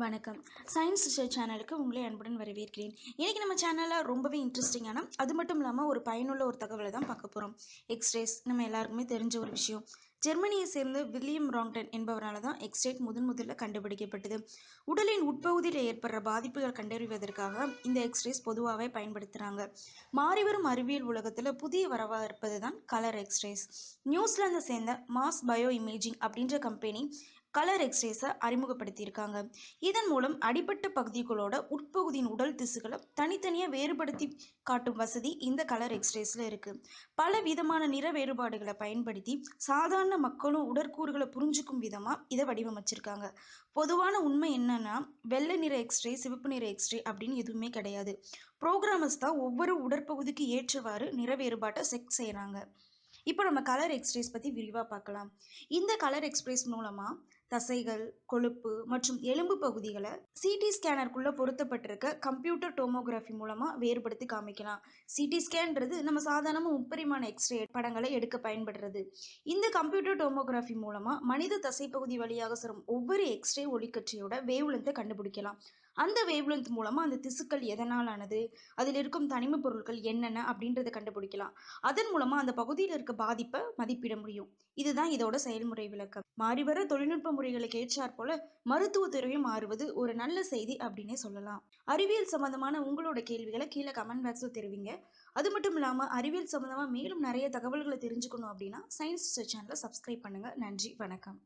வணக்கம். Science research சேனலுக்கு உங்களை அன்புடன் வரவேற்கிறேன். இன்னைக்கு நம்ம சேனல்ல ரொம்பவே இன்ட்ரெஸ்டிங்கான அது மட்டும் இல்லாமல் ஒரு பயனுள்ள ஒரு தகவலை தான் பார்க்க போகிறோம். எக்ஸ்ரேஸ் நம்ம எல்லாருக்குமே தெரிஞ்ச ஒரு விஷயம். ஜெர்மனியை சேர்ந்த வில்லியம் ராங்டன் என்பவரால் தான் எக்ஸ்ரேட் முதல்ல கண்டுபிடிக்கப்பட்டது. உடலின் உட்பகுதியில் ஏற்படுற பாதிப்புகள் கண்டறிவதற்காக இந்த எக்ஸ்ரேஸ் பொதுவாகவே பயன்படுத்துகிறாங்க. மாறிவரும் அறிவியல் உலகத்தில் புதிய வரவாக இருப்பது தான் கலர் எக்ஸ்ரேஸ். நியூசிலாந்தை சேர்ந்த மாஸ் பயோ இமேஜிங் அப்படின்ற கம்பெனி கலர் எக்ஸ்ரேஸை அறிமுகப்படுத்தியிருக்காங்க. இதன் மூலம் அடிப்பட்ட பகுதிகளோட உட்பகுதியின் உடல் திசுகளை தனித்தனியாக வேறுபடுத்தி காட்டும் வசதி இந்த கலர் எக்ஸ்ரேஸில் இருக்குது. பல விதமான நிற வேறுபாடுகளை பயன்படுத்தி சாதாரண மக்களும் உடற்கூறுகளை புரிஞ்சுக்கும் விதமாக இதை வடிவமைச்சிருக்காங்க. பொதுவான உண்மை என்னன்னா, வெள்ளை நிற எக்ஸ்ரே, சிவப்பு நிற எக்ஸ்ரே அப்படின்னு எதுவுமே கிடையாது. ப்ரோக்ராமர்ஸ் தான் ஒவ்வொரு உடற்பகுதிக்கு ஏற்றவாறு நிற வேறுபாட்டை செட் செய்கிறாங்க. இப்போ நம்ம கலர் எக்ஸ்ரேஸ் பற்றி விரிவாக பார்க்கலாம். இந்த கலர் எக்ஸ்ரேஸ் மூலமாக தசைகள், கொழுப்பு மற்றும் எலும்பு பகுதிகளை சிடி ஸ்கேனருக்குள்ளே பொருத்தப்பட்டிருக்க கம்ப்யூட்டர் டோமோகிராஃபி மூலமாக வேறுபடுத்தி காமிக்கலாம். சிடி ஸ்கேன்றது நம்ம சாதாரணமாக முப்பரிமாண எக்ஸ்ரே படங்களை எடுக்க பயன்படுறது. இந்த கம்ப்யூட்டர் டோமோகிராஃபி மூலமாக மனித தசைப்பகுதி வழியாக செல்லும் ஒவ்வொரு எக்ஸ்ரே ஒளிக்கற்றையோட வேவ்லென்த்தை கண்டுபிடிக்கலாம். அந்த வேவ்லென்த் மூலமாக அந்த திசுக்கள் எதனால் ஆனது, அதில் இருக்கும் தனிம பொருட்கள் என்னென்ன அப்படின்றத கண்டுபிடிக்கலாம். அதன் மூலமாக அந்த பகுதியில் இருக்க பாதிப்பை மதிப்பிட முடியும். இதுதான் இதோட செயல்முறை விளக்கம். மாறிவர தொழில்நுட்ப முறைகளுக்கு ஏற்றாற் போல மருத்துவத்துறையும் மாறுவது ஒரு நல்ல செய்தி அப்படின்னே சொல்லலாம். அறிவியல் சம்பந்தமான உங்களோட கேள்விகளை கீழே கமெண்ட் பாக்ஸில் தெரிவிங்க. அது மட்டும் இல்லாமல் அறிவியல் சம்பந்தமாக மேலும் நிறைய தகவல்களை தெரிஞ்சுக்கணும் அப்படின்னா சயின்ஸ் சேனலை சப்ஸ்கிரைப் பண்ணுங்க. நன்றி, வணக்கம்.